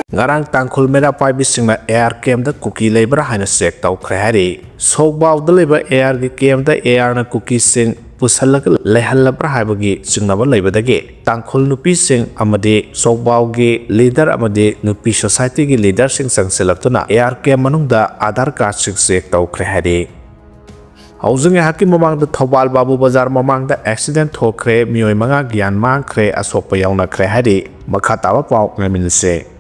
ngarang Tangkhul mera paibisingna air cam da Kuki labor haina check tawkhre hari sogbau da leba air gi cam da air na Kuki sing pusalak lehalabra haibagi singnaba leibadagi Tangkhul nupi sing amade sogbau gi leader amade nupi society gi leader sing sangselaptuna air cam manungda Aadhaar card sing check tawkhre hari Housing haki mamang da Thobal Babu Bazar mamang da accident thokre Meeoi manga gyan mangkhre asokpa yauna khre hari makha tawa paw ngaminse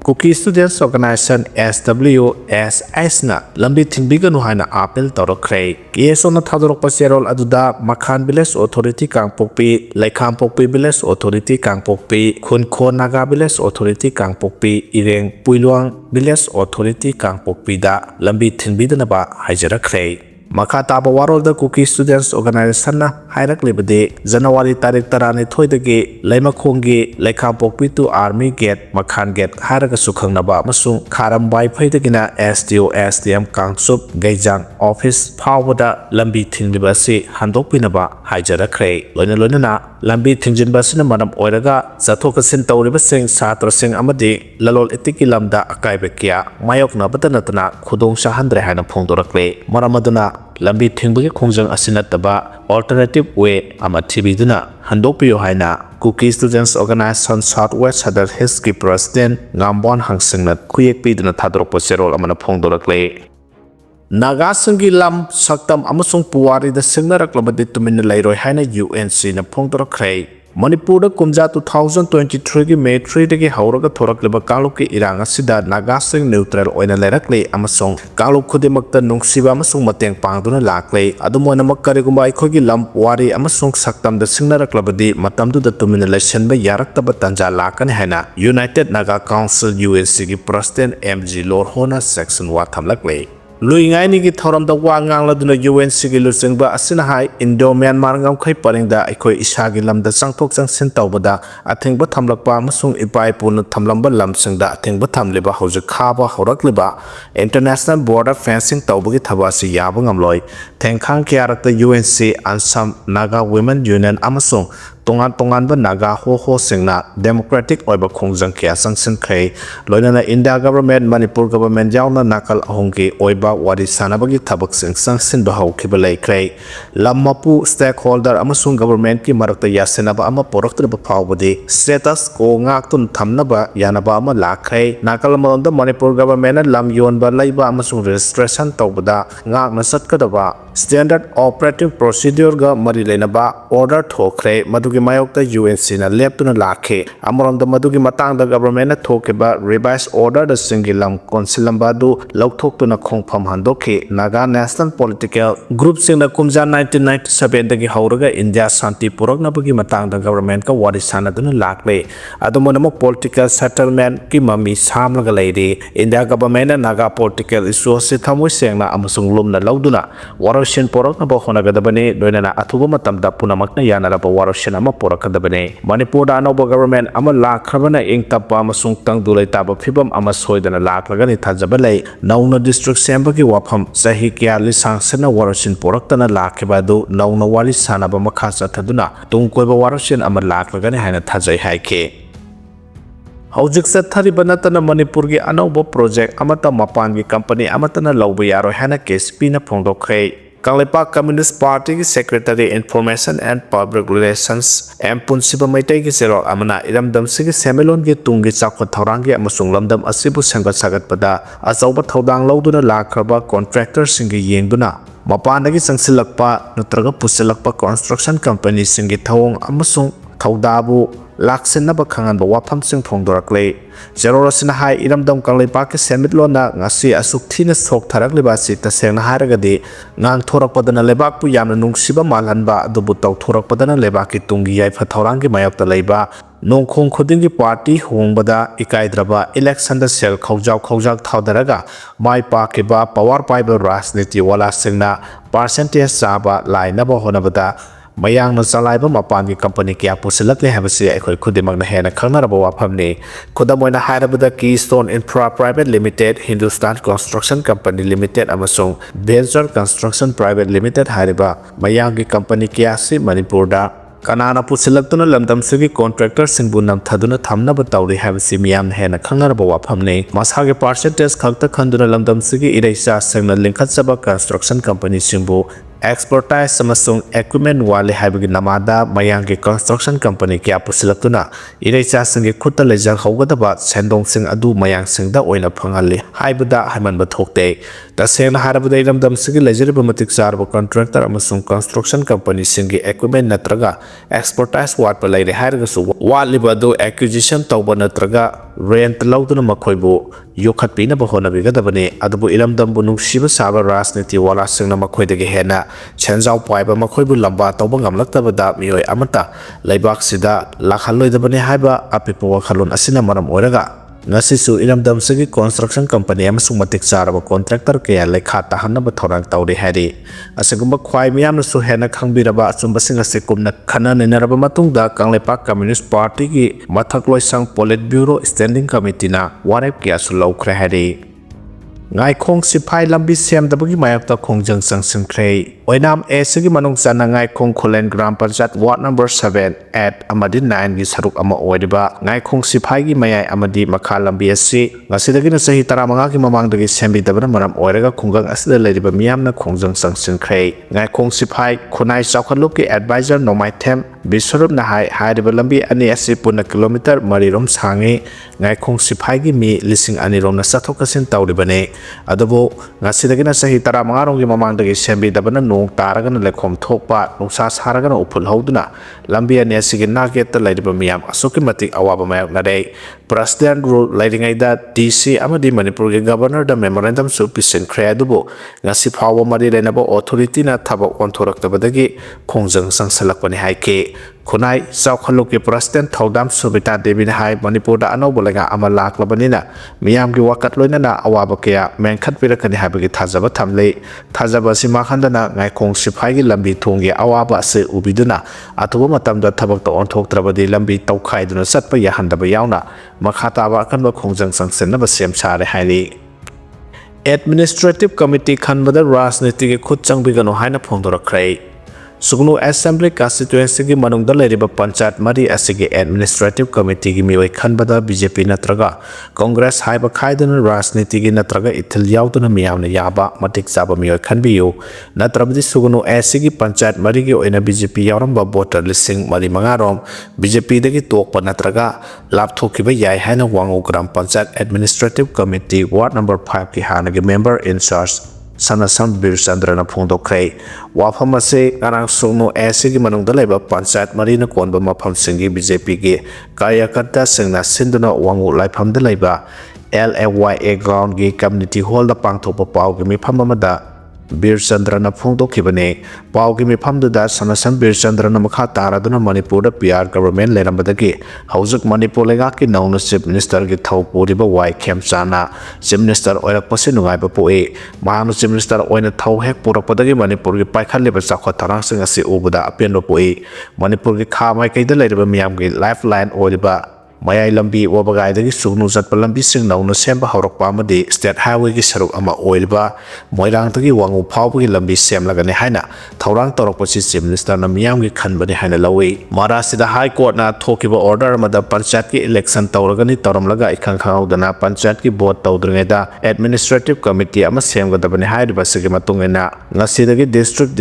Kuki Students Organization SWSS na lambi thingbiganu haina appeal tawrakre keso na thadorokpa serol aduda Makhan Village Authority Kangpokpi Laikhampokpi Village Authority Kangpokpi Khunko Naga Village Authority Kangpokpi Ireng Puiluang Village Authority Kangpokpi da lambi thinbidanaba haijakhre Makha taba warol da Kuki Students Organization na hairak libade January tarik tarani thoidagi Laimakhonggi Laikhampokpi to Army Gate Makhan Gate haraga sukhangnaba amasung Kharambai phaidagina SDO SDM Kangsup Gaijang Office phawada lambi thinglibasi handokpinaba haijarakre loina lambi thingjinbasina manam oiraga zathokasin tawribasing satrasing amadi lalol etiki lamda akaibe kya mayoknabata natana khudong sahandre haina phongdorakle maramaduna lambi thingbagi khongjang asinataba alternative way ama thibiduna handokpiyo haina Kuki Students Organization Southwest Southern Hills ki President Ngambon Hangsingna khuyekpiduna thadorokpa serol amana phongdorakle Naga Sangi Lam Saktam Amasung Puwari the Singnaраklabadi tumin lairoi haina UNC na phongdorakre Manipur da kumja 2023 gi May 3 dagi hauraga thorakleba kaluk ki irang asida Naga Sing neutral oina leirakle amasung kaluk khudimakta nungsiba amasung mateng pangduna lakle adumona makkarigumba ikhogi lam puwari amasung saktam da singnaраklabadi matamdu da tumin laisenba yaraktaba tanja lakani haina United Naga Council UNC gi President MG Lorhona section 1 thamlakle Luingai ni ki thoram da wa ngang la duna UNC gi lusingba asina hai Indo Myanmar ngam khai paringda aikoi isa gi lamda changthok changsin tawbada athengba thamlakpa amasung ipai pun thamlamba lamsingda athengba thamleba hojik khaba horakliba International Border Fencing tawbagi thabasi yaba ngamloi thengkhang kyarakta UNC Ansam Naga Women Union amasung tongan ba Naga ho singna democratic oiba khongjang kya sangsin khai loinana India government Manipur government yauna nakal ahongki oiba wari sanabagi thabak sing sangsin ba haukiba laikrai lammapu stakeholder amasung government ki marakta yasenaba ama poraktraba phawbadi status ko ngaktun thamnaba yanaba ama lakhai nakal malonda Manipur government lam yonba laiba amasung registration tawbada ngakna satkadaba standard operating procedure ga mari leinaba order thokre madugi mayokta UNC na leptuna lakhe amaronda madugi matangda government na thokeba revised order da singilam consilamba du lokthokuna khongpham handokhe Naga National Political Group singna kumja 1997 dagi hauraga India Shanti puraknabagi matangda government ka wari sanaduna lakle adomona political settlement ki mami samlaga leiri India government na Naga political issues se thamoi sengna amasung lumna lauduna waroshin poraknaba honagadabani loinana athuba matamda punamakna yanaraba waroshin ama porakadabane Manipur da anoba government ama lakhrabana ingtapa amasung tangdulai taba phibam ama soidana laklagani thajabale nauna district sembagi wafam sahi kya lisang sena waroshin poraktana lakhibadu nauna wali sanaba makha chathaduna tungkoiba waroshin ama laklagani haina thajai haike Hojik sathariba natana Manipur gi anoba project amata mapan gi company amatana lawba yaroi hana KSP na phongdokhe Kanglepa Communist Party ki Secretary Information and Public Relations M Punsiba Maitai ki Zero Amana Iramdam Sigi Semelon ki Tungi Chakwa Thaurangi Amasung Lamdam Asibu Sangat Sagat Pada Azauba Thaudang Lauduna Lakraba Contractor Singi Yengduna Mapanagi Sangsilakpa Nutraga Pusilakpa Construction Company Singi Thawong Amasung Thaudabu Laksenaba Kanganba Wapam Sing Phongdorakle Zero Rasina Hai Iramdam Kanglepa ki Semitlona ngasi asuk thina sok tharaklibasi tasengna haragadi ngang thorakpadana lebakpu yamna nungsiba malhanba adubu taw thorakpadana lebaki tungi yaifa thaurangi mayakta leiba nongkhong khudingi party hongbada ikaidraba election da sel khawjak thaudaraga mai pakiba power paiba rajniti wala singna percentage saba lainaba honabada mayang na salaiba mapangi company kya pusilakle habasi aikhoi khudimang na hena khangnaraba wafamni khudamoina hairabada Keystone Infra Private Limited Hindustan Construction Company Limited amasung Venture Construction Private Limited hariba mayangi company kya si Manipur da Kanana pusilakuna lamdamsigi contractor singbu namthaduna thamnaba tawri habasi miyam hena khangnaraba wafamne masage percentage khakta khanduna lamdamsigi ireisa sangna linkhatsaba construction company singbu expertise samasung equipment wale haibagi namada mayangi construction company kya pusilakuna ireisa singi khutta lejak haugadaba sendong sing adu mayang singda oina phangali haibada haimanba thokte tasena harabada lamdamsigi lejariba matik sarba contractor amasung construction company singi equipment natraga expertise watpa laire hairagasu watliba acquisition tawba natraga rent lauduna makhoibu yokhatpina ba honabigadabane adubu ilamdambu nungsiba saba rajniti wala singna makhoidagi hena chenjau paiba makhoibu lamba tawba ngamlaktabada mioi amata laibak sida lakhalloidabane haiba apipa wakhalon asina maram oiraga ngasisu ilamdamsigi construction company amasung matik saraba contractor kaya lekha tahanaba thorang tawri hari asagumba khwai miyamnasu hena khangbiraba achumbasing ase kumna khana nenaraba matungda kanglepak communist party gi mathak loisang polit bureau standing committee na warep kya su laukhre hari ngai khong siphai lambi semdabagi mayakta khongjang sangsinkhre oinam esigi manung chana ngai khong kholen gram panchayat ward number 7 at amadi 9 gi saruk ama oidiba ngai khong siphai gi mayai amadi makha lambi asi ngasidagi na sahi 15 gi mamangdagi sembidabana maram oiraga khungang asida leriba miyamna khongjang sangsinkhre ngai khong siphai khunai chawkhaluk ki advisor nomai them biswarup na hai haidiba lambi ani asi puna kilometer marirom sangi ngai khong siphai gi mi lising anirom na sathokasin tawribane adubo ngasidagi na sahi 15 rom gi mamangdagi sembidabana nong taragana lekhom thokpa nungsa saragana uphul hoduna lambi ani asigi nageta laidiba miyam asuki matik awaba mayak nare president rule lairingaida DC amadi Manipur ge governor da memorandum su pisenkhre adubo ngasi phawa mari renaba authority na thabak onthoraktabadagi khongjang sangsalakpani haike khunai chawkhaluk ke president thodam subita devi hai Manipur da anobo lenga ama laklabanina miyam gi wakat loina na awaba kya menkhat pirakani habagi thajaba thamle thajaba sima khandana ngai khong siphai gi lambi thongi awaba se ubiduna atuba matamda thabak to onthoktrabadi lambi tawkhaiduna satpa yahandaba yauna makhataba kanba khongjang sangsenna sem sare hairi administrative committee khanbada rajniti ge khut changbigano haina phongdorakhrai Sugnu Assembly constituency gi manungda leriba panchayat mari asigi administrative committee gi mioi khanbada BJP natraga Congress haiba khaiduna rajniti gi natraga ithil yauduna miyamna yaba matik chaba mioi khanbiyu natrabdi sugnu asigi panchayat mari gi oina BJP yauramba voter listing mari mangarom BJP dagi tokpa natraga lapthokiba yai haina wangu gram panchayat administrative committee ward number 5 ki hanagi member in charge Sanasam Bir Chandra na phongdokhrei wafam ase ngarang sungno asigi manungda leba panchayat marina konba mafam singi BJP gi karyakarta singna sinduna wangu laifamda leba LAYA ground gi community hall da pangthokpa paw gi mifam amada Bir Chandra na phongdokhibane paw gi mifam da Sanasam Bir Chandra na makha taraduna Manipur da PR government lerambadagi haujak Manipur lega ki nauna chief minister gi thawpuriba wai khemchana chief minister oirakpase nungaiba poe mahanu chief minister oina thau hek purakpadagi Manipur gi paikhalliba chakha tarang sing ase ubada apenro poe Manipur gi kha mai kaida leriba miyam gi lifeline oiba Mayai lambi wabagai sugnu zatpa lambi sing nauna semba haurakpa amadi state highway gi saruk ama oilba moirang tagi wangu phawba gi lambi semlagane haina thaurang torokpa chi chief minister na miyam gi khanbani haina lawi Maharashtra high court na thokiba order amada panchayat ki election tawragani tawramlaga ikhang khaudana panchayat ki vote tawdringeda administrative committee ama semgadabani hairiba sigi matungena ngasidagi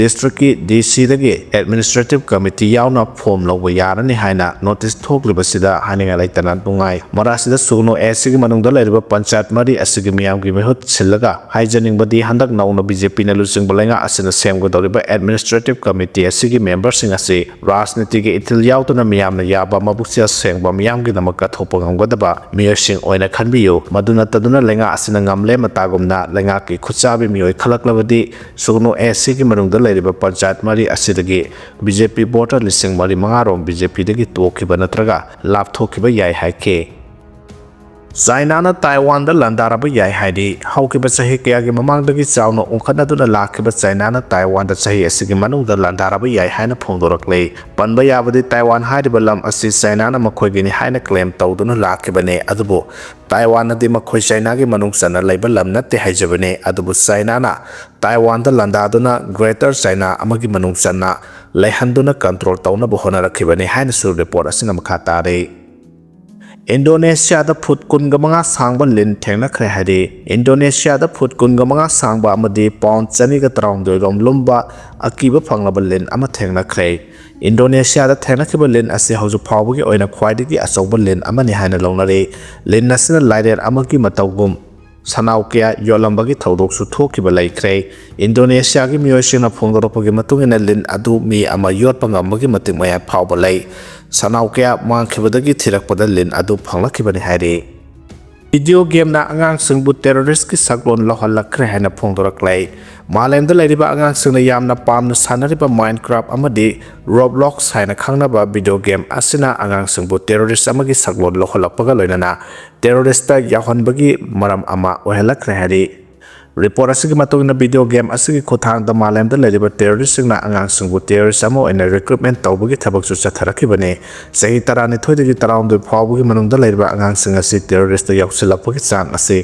district ki DC dagi administrative committee yauna form lawba yarani haina notice thokliba sida haninga tanan tungai Maharashtra sugno asigi manungda leriba panchayat mari asigi miyam gi mehut sillaga haijaning badi handak nauna BJP na lusing balenga asina semgo doriba administrative committee asigi members sing ase rajniti gi ithil yautuna miyam na yaba mabuksia sengba miyam gi namaka thopa ngamgadaba mayor sing oina khanbiyo maduna taduna lenga asina ngamle matagumna lenga ki khuchabi mioi khalaklabadi sugno asigi manungda leriba panchayat mari asidagi BJP voter lising mari mangarom BJP dagi tokhiba natraga lapthokiba yai haike China na Taiwan da landaraba yai haidi haukiba chahi kaya gi mamangdagi chawna ongkhanaduna lakhiba China na Taiwan da chahi asigi manungda landaraba yai haina phongdorakle panba yabadi Taiwan haidiba lam asi China na makhoi ni haina claim tawduna lakhibane adubo Taiwan na di makhoi China gi manung chana laiba lam natte haijabane adubo China na Taiwan da landaduna Greater China amagi manung chana ꯂꯩꯍꯟꯗꯨꯅ control ꯇꯧꯅꯕ ꯍꯣꯠꯅꯔꯛꯈꯤꯕꯅꯤ ꯍꯥꯏꯅꯁꯨ report ꯑꯁꯤꯅ ꯃꯈꯥ ꯇꯥꯔꯤ꯫ ꯏꯟꯗꯣꯅꯦꯁꯤꯌꯥꯗ foot 25 ꯁꯥꯡꯕ ꯂꯤꯟ ꯊꯦꯡꯅꯈ꯭ꯔꯦ ꯍꯥꯏꯔꯤ ꯏꯟꯗꯣꯅꯦꯁꯤꯌꯥꯗ ꯐꯨꯠ 25 ꯁꯥꯡꯕ ꯑꯃꯗꯤ ꯄꯥꯎꯟ 212 ꯔꯣꯝ ꯂꯨꯝꯕ ꯑꯀꯤꯕ ꯐꯪꯂꯕ ꯂꯤꯟ ꯑꯃ ꯊꯦꯡꯅꯈ꯭ꯔꯦ꯫ ꯏꯟꯗꯣꯅꯦꯁꯤꯌꯥꯗ ꯊꯦꯡꯅꯈꯤꯕ ꯂꯤꯟ ꯑꯁꯤ ꯍꯧꯖꯤꯛ ꯐꯥꯎꯕꯒꯤ ꯑꯣꯏꯅ ꯈ꯭ꯋꯥꯏꯗꯒꯤ ꯑꯆꯧꯕ ꯂꯤꯟ ꯑꯃꯅꯤ ꯍꯥꯏꯅ ꯂꯧꯅꯔꯤ꯫ ꯂꯤꯟ ꯑꯁꯤꯅ ꯂꯥꯏꯔꯦꯟ ꯑꯃꯒꯤ ꯃꯇꯧꯒꯨꯝ ꯁꯅꯥꯎ ꯀꯌꯥ ꯌꯣꯠꯂꯝꯕꯒꯤ ꯊꯧꯗꯣꯛꯁꯨ ꯊꯣꯛꯈꯤꯕ ꯂꯩꯈ꯭ꯔꯦ꯫ ꯏꯟꯗꯣꯅꯦꯁꯤꯌꯥꯒꯤ ꯃꯤꯑꯣꯏꯁꯤꯡꯅ ꯐꯣꯡꯗꯣꯔꯛꯄꯒꯤ ꯃꯇꯨꯡꯏꯟꯅ ꯂꯤꯟ ꯑꯗꯨ ꯃꯤ ꯑꯃ ꯌꯣꯠꯄ ꯉꯝꯕꯒꯤ ꯃꯇꯤꯛ ꯃꯌꯥꯏ ꯐꯥꯎꯕ ꯂꯩ꯫ ꯁꯅꯥꯎ ꯀꯌꯥ ꯃꯥꯡꯈꯤꯕꯗꯒꯤ ꯊꯤꯔꯛꯄꯗ ꯂꯤꯟ ꯑꯗꯨ ꯐꯪꯂꯛꯈꯤꯕꯅꯤ ꯍꯥꯏꯔꯤ꯫ ꯚꯤꯗꯤꯑꯣ ꯒꯦꯝꯅ ꯑꯉꯥꯡꯁꯤꯡꯕꯨ ꯇꯦꯔꯣꯔꯤꯁꯀꯤ ꯁꯛꯂꯣꯟ ꯂꯧꯍꯜꯂꯛꯈ꯭ꯔꯦ ꯍꯥꯏꯅ ꯐꯣꯡꯗꯣꯔꯛꯂꯦ꯫ ꯃꯥꯂꯦꯝꯗ ꯂꯩꯔꯤꯕ ꯑꯉꯥꯡꯁꯤꯡꯅ ꯌꯥꯝꯅ ꯄꯥꯝꯅ ꯁꯥꯟꯅꯔꯤꯕ ꯃꯥꯏꯟꯀ꯭ꯔꯥꯐ ꯑꯃꯗꯤ ꯔꯣꯕ꯭ꯂꯣꯛꯁ ꯍꯥꯏꯅ ꯈꯪꯅꯕ ꯚꯤꯗꯤꯑꯣ ꯒꯦꯝ ꯑꯁꯤꯅ ꯑꯉꯥꯡꯁꯤꯡꯕꯨ ꯇꯦꯔꯣꯔꯤꯁ ꯑꯃꯒꯤ ꯁꯛꯂꯣꯟ ꯂꯧꯍꯜꯂꯛꯄꯒ ꯂꯣꯏꯅꯅ ꯇꯦꯔꯣꯔꯤꯁꯇ ꯌꯥꯎꯍꯟꯕꯒꯤ ꯃꯔꯝ ꯑꯃ ꯑꯣꯏꯍꯜꯂꯛꯈ꯭ꯔꯦ ꯍꯥꯏꯔꯤ꯫ ꯔꯤꯄꯣꯔꯠ ꯑꯁꯤꯒꯤ ꯃꯇꯨꯡꯏꯟꯅ ꯚꯤꯗꯤꯑꯣ ꯒꯦꯝ ꯑꯁꯤꯒꯤ ꯈꯨꯠꯊꯥꯡꯗ ꯃꯥꯂꯦꯝꯗ ꯂꯩꯔꯤꯕ ꯇꯦꯔꯣꯔꯤꯁꯁꯤꯡꯅ ꯑꯉꯥꯡꯁꯤꯡꯕꯨ ꯇꯦꯔꯣꯔꯤꯁ ꯑꯃ ꯑꯣꯏꯅ ꯔꯤꯀ꯭ꯔꯨꯠꯃꯦꯟ ꯇꯧꯕꯒꯤ ꯊꯕꯛꯁꯨ ꯆꯠꯊꯔꯛꯈꯤꯕꯅꯤ꯫ ꯆꯍꯤ 12 ꯇꯔꯥꯍꯨꯝꯗꯣꯏ ꯐꯥꯎꯕꯒꯤ ꯃꯅꯨꯡꯗ ꯂꯩꯔꯤꯕ ꯑꯉꯥꯡꯁꯤꯡ ꯑꯁꯤ ꯇꯦꯔꯣꯔꯤꯁꯇ ꯌꯥꯎꯁꯤꯜꯂꯛꯄꯒꯤ ꯆꯥꯡ ꯑꯁꯤ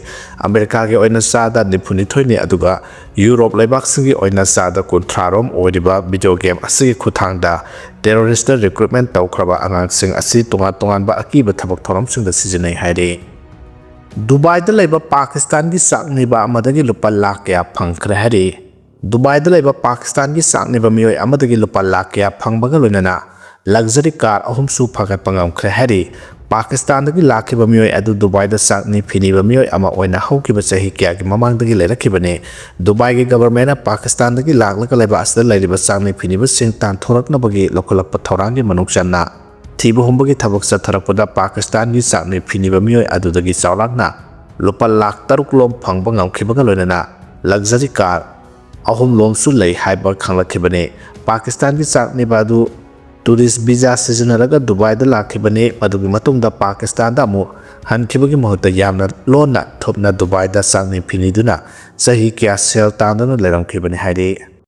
ꯑꯃꯦꯔꯤꯀꯥꯒꯤ ꯑꯣꯏꯅ ꯆꯥꯗ 92ꯅꯤ ꯑꯗꯨꯒ ꯌꯨꯔꯣꯞ ꯂꯩꯕꯥꯛꯁꯤꯡꯒꯤ ꯑꯣꯏꯅ ꯆꯥꯗ 30 ꯔꯣꯝ ꯑꯣꯏꯔꯤꯕ ꯚꯤꯗꯤꯑꯣ ꯒꯦꯝ ꯑꯁꯤꯒꯤ ꯈꯨꯠꯊꯥꯡꯗ ꯇꯦꯔꯣꯔꯤꯁꯇ ꯔꯤꯀ꯭ꯔꯨꯠꯃꯦꯟ ꯇꯧꯈ꯭ꯔꯕ ꯑꯉꯥꯡꯁꯤꯡ ꯑꯁꯤ ꯇꯣꯉꯥꯟ ꯇꯣꯉꯥꯟꯕ ꯑꯀꯤꯕ ꯊꯕꯛ ꯊꯧꯔꯝꯁꯤꯡꯗ ꯁꯤꯖꯤꯟꯅꯩ ꯍꯥꯏꯔꯤ꯫ ꯗꯨꯕꯥꯏꯗ ꯂꯩꯕ ꯄꯥꯀꯤꯁꯇꯥꯟꯒꯤ ꯆꯥꯛꯅꯤꯕ ꯑꯃꯗꯒꯤ ꯂꯨꯄꯥ ꯂꯥꯈ ꯀꯌꯥ ꯐꯪꯈ꯭ꯔꯦ ꯍꯥꯏꯔꯤ ꯗꯨꯕꯥꯏꯗ ꯂꯩꯕ ꯄꯥꯀꯤꯁꯇꯥꯟꯒꯤ ꯆꯥꯛꯅꯤꯕ ꯃꯤꯑꯣꯏ ꯑꯃꯗꯒꯤ ꯂꯨꯄꯥ ꯂꯥꯈ ꯀꯌꯥ ꯐꯪꯕꯒ ꯂꯣꯏꯅꯅ ꯂꯛꯖꯔꯤ ꯀꯥꯔ 3ꯁꯨ ꯐꯒꯠꯄ ꯉꯝꯈ꯭ꯔꯦ ꯍꯥꯏꯔꯤ ꯄꯥꯀꯤꯁꯇꯥꯟꯗꯒꯤ ꯂꯥꯛꯈꯤꯕ ꯃꯤꯑꯣꯏ ꯑꯗꯨ ꯗꯨꯕꯥꯏꯗ ꯆꯥꯛꯅꯤ ꯐꯤꯅꯤꯕ ꯃꯤꯑꯣꯏ ꯑꯃ ꯑꯣꯏꯅ ꯍꯧꯈꯤꯕ ꯆꯍꯤ ꯀꯌꯥꯒꯤ ꯃꯃꯥꯡꯗꯒꯤ ꯂꯩꯔꯛꯈꯤꯕꯅꯤ꯫ ꯗꯨꯕꯥꯏꯒꯤ ꯒꯕꯔꯃꯦꯟꯠꯅ ꯄꯥꯀꯤꯁꯇꯥꯟꯗꯒꯤ ꯂꯥꯛꯂꯒ ꯂꯩꯕ ꯑꯁꯤꯗ ꯂꯩꯔꯤꯕ ꯆꯥꯛꯅꯤ ꯐꯤꯅꯤꯕꯁꯤꯡ ꯇꯥꯟꯊꯣꯔꯛꯅꯕꯒꯤ ꯂꯧꯈꯠꯂꯛꯄ ꯊꯧꯔꯥꯡꯒꯤ ꯃꯅꯨꯡ ꯆꯟꯅ ꯊꯤꯕ ꯍꯨꯝꯕꯒꯤ ꯊꯕꯛ ꯆꯠꯊꯔꯛꯄꯗ ꯄꯥꯀꯤꯁꯇꯥꯟꯒꯤ ꯆꯥꯛꯅꯤ ꯐꯤꯅꯤꯕ ꯃꯤꯑꯣꯏ ꯑꯗꯨꯗꯒꯤ ꯆꯥꯎꯔꯥꯛꯅ ꯂꯨꯄꯥ ꯂꯥꯈ 6 ꯂꯣꯝ ꯐꯪꯕ ꯉꯝꯈꯤꯕꯒ ꯂꯣꯏꯅꯅ ꯂꯛꯖꯔꯤ ꯀꯥꯔ 3 ꯂꯣꯝꯁꯨ ꯂꯩ ꯍꯥꯏꯕ ꯈꯪꯂꯛꯈꯤꯕꯅꯤ꯫ ꯄꯥꯀꯤꯁꯇꯥꯟꯒꯤ ꯆꯥꯛꯅꯤꯕ ꯑꯗꯨ ꯇꯨꯔꯤꯁ ꯚꯤꯖꯥ ꯁꯤꯖꯤꯟꯅꯔꯒ ꯗꯨꯕꯥꯏꯗ ꯂꯥꯛꯈꯤꯕꯅꯤ ꯃꯗꯨꯒꯤ ꯃꯇꯨꯡꯗ ꯄꯥꯀꯤꯁꯇꯥꯟꯗ ꯑꯃꯨꯛ ꯍꯟꯈꯤꯕꯒꯤ ꯃꯍꯨꯠꯇ ꯌꯥꯝꯅ ꯂꯣꯟꯅ ꯊꯨꯞꯅ ꯗꯨꯕꯥꯏꯗ ꯆꯥꯛꯅꯤ ꯐꯤꯅꯤꯗꯨꯅ ꯆꯍꯤ ꯀꯌꯥ ꯁꯦꯜ ꯇꯥꯟꯗꯨꯅ ꯂꯩꯔꯝꯈꯤꯕꯅꯤ ꯍꯥꯏꯔꯤ꯫